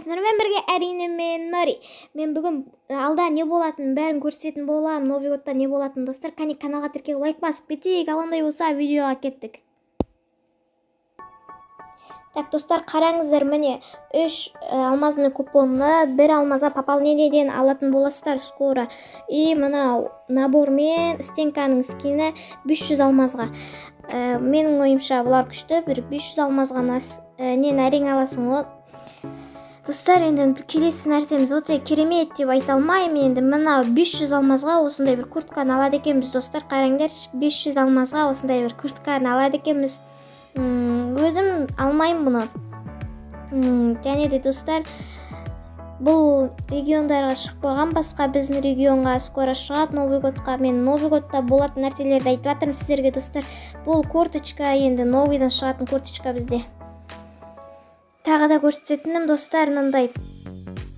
сіздермен бірге әрине мен Мари. Мен бүгін алда не болатынын бәрін көрсететін боламын. Новый годта не болатынын достар. Кәне каналға тіркеліп лайк басып кетейік. Ал ондай болса видеоға кеттік. Так, достар, қараңыздар, міне 3 алмазный купонны 1 алмазға пополнениеден алатын боласыздар скоро. И мына набормен стенканың скины 500 алмазға. Менің ойымша бұлар күшті, бір 500 алмазға нен әрең аласың ғой. Достар, енді келесі нәрсеміз өте керемет деп айта алмаймын. Енді мына 500 алмазға осындай бір куртканы алады екенбіз, достар. Қараңдар, 500 алмазға осындай бір куртканы алады екенбіз. Өзім алмайым бұны. Және де, достар, бұл региондарға шықпаған, басқа біздің регионға скоро шығады Новый годқа. Мен Новый годта болатын нәрселерді айтып жатырмын сіздерге, достар. Бұл курточка, енді Новыйдан шығатын курточка бізде. Тағы да көрсететінім, достар, мынандай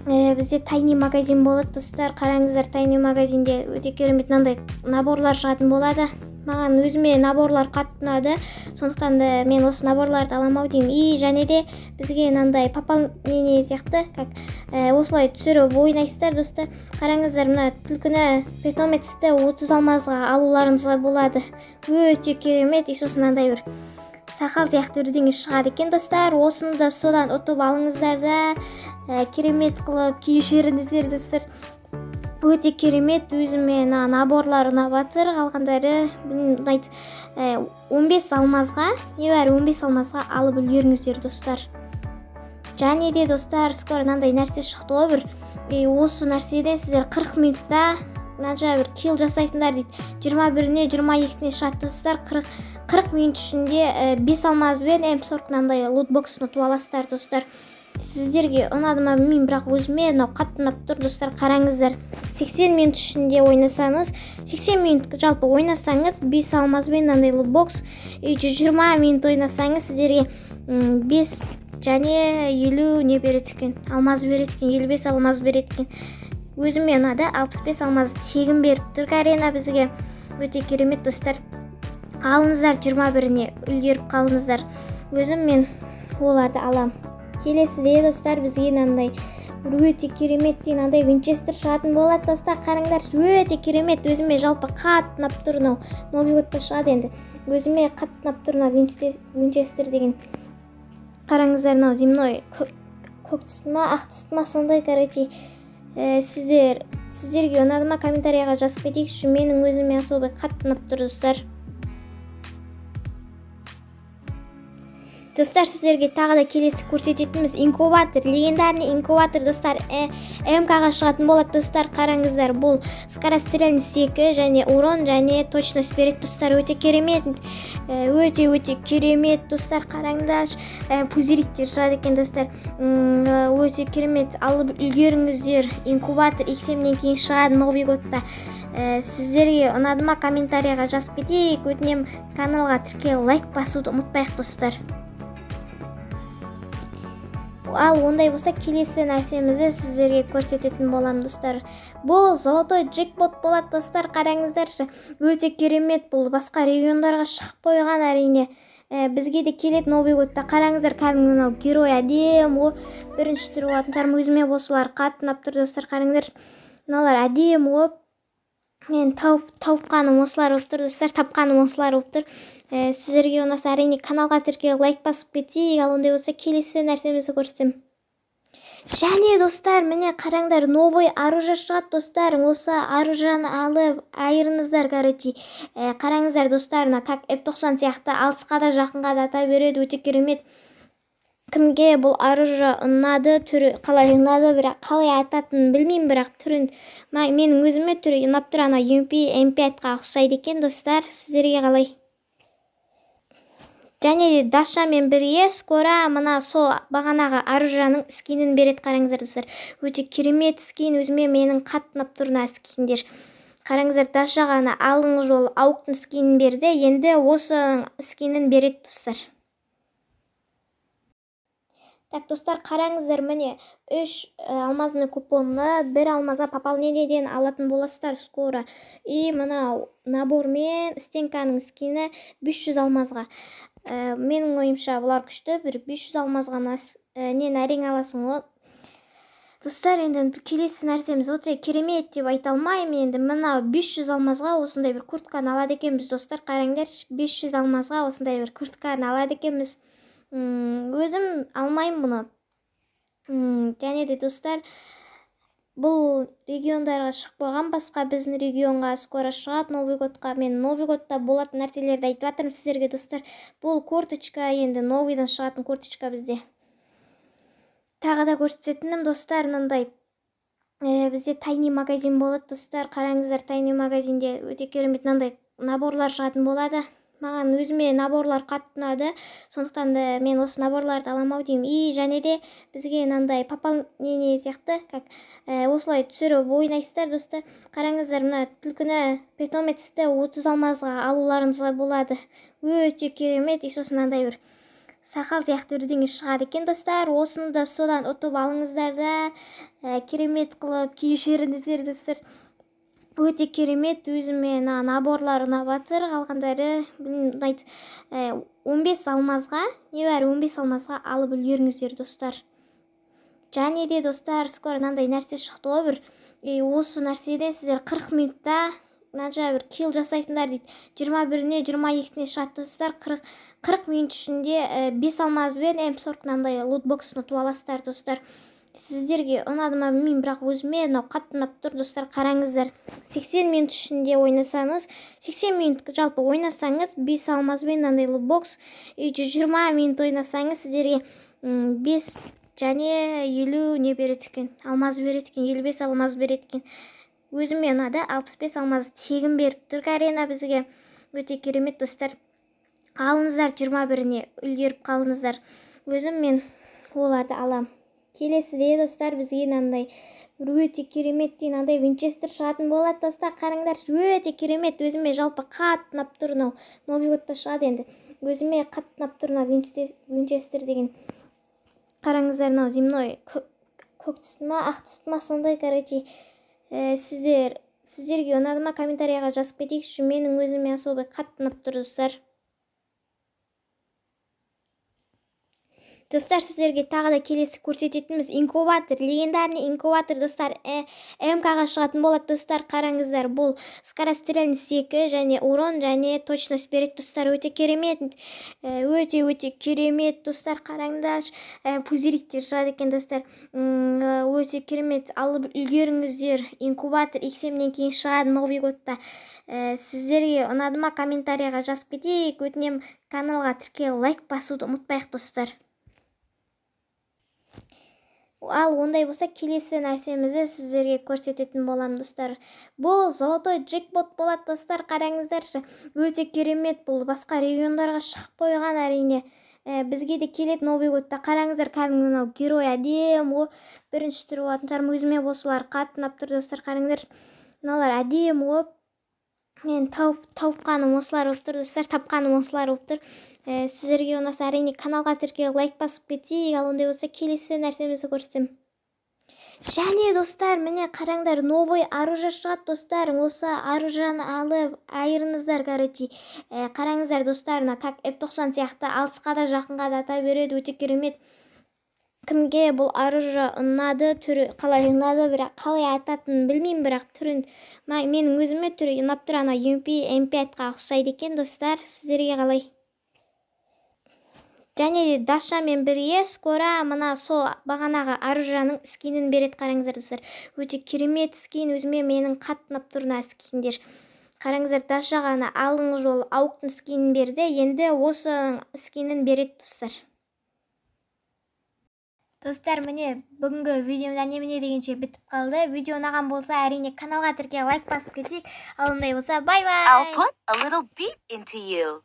бізде тайни магазин болады, достар. Қараңыздар, тайни магазинде өте керемет мынандай наборлар шығатын болады. Маған өзіме наборлар қатты ұнады, сондықтан да мен осы наборларды аламау деймін. И және де бізге мынандай пополнение сияқты, осылай түсіріп ойнайсыздар, достар. Қараңыздар, мына түлкіні питомецті 30 алмазға алуларыңызға болады. Өте керемет, и сосын мынандай бір сақал сияқты бірдеңе шығады екен, достар. Осыны да содан ұтып алыңыздар да керемет қылып киішеріңіздер, достар. Өте керемет, өзіме наборлар ұнап жатыр. Қалғандары 15 алмазға, небәрі 15 алмазға алып үлгеріңіздер, достар. Және де, достар, скоро мынандай нәрсе шықты ғой бір. Осы нәрседен сіздер 40 минутта бір килл жасайсыңдар дейді. 21-не 22-не шығады, достар. 40 минут ішінде 5 алмазбен М40 мынандай лутбоксын ұтып аласыздар, достар. Сіздерге ұнады ма білмеймін, бірақ өзіме қатты ұнап тұр, достар. Қараңыздар, 80 минут ішінде ойнасаңыз, 80 минут жалпы ойнасаңыз 5 алмазбен мынандай лутбокс, 120 минут ойнасаңыз сіздерге 5 және 50 не береді екен, алмаз береді екен, 55 алмаз береді екен. Өзіме ұнады, 65 алмаз тегін беріп тұр арена бізге. Өте керемет, достар. Алыңыздар, 21-не үлгеріп қалыңыздар. Өзім мен оларды алам. Келесіде, достар, бізге мынандай өте керемет деген мынандай Винчестер шығатын болады, достар. Қараңдар, өте керемет. Өзіме жалпы қатты ұнап тұр. Новый годта шығады енді. Өзіме қатты ұнап тұр Винчестер деген. Қараңыздар, земной көк түсті ма, ақ түсті ма, сондай, короче. Сіздерге ұнады ма, комментарияға жазып кетейікші. Менің өзіме особой қатты ұнап тұр, достар. Достар, сіздерге тағы да келесі көрсететініміз инкубатор, легендарный инкубатор, достар. МК-ға шығатын болады, достар. Қараңыздар, бұл скорострельность 2 және урон және точность береді, достар. Өте керемет, өте керемет, достар. Қараңдар, пузириктер шығады екен, достар. Өте керемет, алып үлгеріңіздер. Инкубатор XM-нен кейін шығады Новый годта. Сіздерге ұнады ма, комментарияға жазып кетейік. Өтінем, каналға тіркеліп лайк басуды ұмытпайық, достар. Ал ондай болса келесі нәрсемізді сіздерге көрсететін болам, достар. Бұл золотой джекпот болады, достар. Қараңыздар, өте керемет. Бұл басқа региондарға шығып қойған әрине. Бізге де келеді Новый годта. Қараңыздар, кәдімгі герой әдем ғой. Бірінші түрі болатын шығар, өзіме болсылар қатты ұнап тұр, достар. Қараңдар, мыналар әдем ғой. Мен тауыпқаным осылар болып тұр, достар. Тапқаным осылар болып тұр. Сіздерге ұнаса әрине каналға тіркеліп лайк басып кетейік. Ал ондай болса келесі нәрсемізді көрсетем. Және, достар, міне қараңдар, новый оружие шығады, достар. Осы оружияны алып айырыңыздар, короче. Қараңыздар, достар, как F90 сияқты алысқа да жақынға да ата береді. Өте керемет. Кімге бұл оружие ұнады, түрі қалай ұнады, бірақ қалай ататынын білмеймін, бірақ түрін менің өзіме түрі ұнап тұр. Ана MP5-қа ұқсайды екен, достар. Сіздерге қалай? Және де Дашамен бірге скоро мына сол бағанағы оружияның скинін береді. Қараңыздар, достар. Өте керемет скин, өзіме менің қатты ұнап тұр скиндер. Қараңыздар, Дашаға алың жол ауықтың скинін берді, енді осы скинін береді, достар. Так, достар, қараңыздар, міне 3 алмазный купонны 1 алмазға пополнениеден алатын боласыздар скоро. И мына набормен стенканың скины 500 алмазға. Менің ойымша бұлар күшті, бір 500 алмазға нен әрең аласың ғой. Достар, енді келесі нәрсеміз өте керемет деп айта алмаймын. Енді мына 500 алмазға осындай бір куртканы алады екенбіз. Достар, қараңдар, 500 алмазға осындай бір куртканы алады екенбіз. Өзім алмаймын бұны. Және де достар, бұл региондарға шықпаған, басқа біздің регионға скоро шығады, Новый годқа. Мен Новый годта болатын нәрселерді айтып жатырмын сіздерге, достар. Бұл курточка, енді Новыйдан шығатын курточка бізде. Тағы да көрсететінім, достар, мынандай бізде тайни магазин болады, достар. Қараңыздар, тайни магазинде өте керемет мынандай наборлар шығатын болады. Маған өзіме наборлар қатты ұнады, сондықтан да мен осы наборларды аламау деймін. И және де бізге мынандай пополнение сияқты, осылай түсіріп ойнайсыздар, достар. Қараңыздар, мына түлкіні питомецті 30 алмазға алуларыңызға болады. Өте керемет. И сосын мынандай бір сақал сияқты бірдеңе шығады екен, достар. Осыны да содан ұтып алыңыздар да керемет қылып киішеріңіздер, достар. Өте керемет. Өзіме наборлар ұнап жатыр. Қалғандары 15 алмазға, небәрі 15 алмазға алып үлгеріңіздер, достар. Және де, достар, скоро мынандай нәрсе шықты ғой бір. Осы нәрседен сіздер 40 минутта мынанша бір килл жасайсыңдар дейді. 21-не 22-не шығады, достар. 40 минут ішінде 5 алмазбен М40 мынандай лутбоксын ұтып аласыздар, достар. Сіздерге ұнады ма білмеймін, бірақ өзіме мынау қатты ұнап тұр, достар. Қараңыздар, 80 минут ішінде ойнасаңыз, 80 минут жалпы ойнасаңыз 5 алмазбен мынандай лутбокс, 120 минут ойнасаңыз сіздерге 5 және 50 не береді екен, алмаз береді екен, 55 алмаз береді екен. Өзіме ұнады, 65 алмаз тегін беріп тұр Гарена бізге. Өте керемет, достар. Алыңыздар, 21-не үлгеріп қалыңыздар. Өзім мен оларды алам. Келесіде, достар, бізге мынандай өте керемет мынандай Винчестер шығатын болады, достар. Қараңдар, өте керемет. Өзіме жалпы қатты ұнап тұр, Новый годта шығады енді. Өзіме қатты ұнап тұр Винчестер деген. Қараңыздар, мынау земной көк түсті ма, ақ түсті ма, сондай, короче. Сіздерге ұнады ма, комментарияға жазып кетейікші. Менің өзіме особой қатты ұнап тұр, достар. Достар, сіздерге тағы да келесі көрсететініміз инкубатор, легендарный инкубатор, достар. МК-ға шығатын болады, достар. Қараңыздар, бұл скорострельность 2 және урон және точность береді, достар. Өте керемет, өте керемет, достар. Қараңдар, пузириктер шығады екен, достар. Өте керемет, алып үлгеріңіздер. Инкубатор XM-нен кейін шығады Новый годта. Сіздерге ұнады ма, комментарияға жазып кетейік. Өтінем, каналға тіркеліп лайк басуды ұмытпайық, достар. Ал ондай болса, келесі нәрсемізді сіздерге көрсететін болам, достар. Бұл золотой джекпот болады, достар. Қараңыздаршы, өте керемет. Бұл басқа региондарға шығып қойған, әрине. Бізге де келеді Новый годта. Қараңыздар, кәдімгі мынау герой әдем ғой. Бірінші түрі болатын шығар, өзіме болсылар қатты ұнап тұр, достар. Қараңыздар, мыналар әдем ғой. Мен тауыпқаным осылар болып тұр, достар. Тапқаным осылар болып тұр. Сіздерге ұнаса, әрине каналға тіркеліп лайк басып кетейік. Ал ондай болса, келесі нәрсемізді көрсетем. Және, достар, міне қараңдар, новый оружие шығады, достар. Осы оружияны алып айырыңыздар, короче. Қараңыздар, достар, как F90 сияқты алысқа да жақынға да ата береді. Өте керемет. Кімге бұл оружие ұнады, түрі қалай ұнады, бірақ қалай ататынын білмеймін, бірақ түрін менің өзіме түрі ұнап тұр. Ана MP5-қа ұқсайды екен, достар. Сіздерге қалай? Және де Дашамен бірге скоро мына сол бағанағы оружияның скинін береді. Қараңыздар, достар. Өте керемет скин, өзіме менің қатты ұнап тұрына скиндер. Қараңыздар, Дашаға алың жол ауықтың скинін берді. Енді осы скинін береді, достар. Достар, міне бүгінгі видеомда немене дегенше бітіп қалды. Видео ұнаған болса, әрине каналға тіркеліп лайк басып кетейік. Ал ондай болса, бай-бай. I'll put a little beat into you.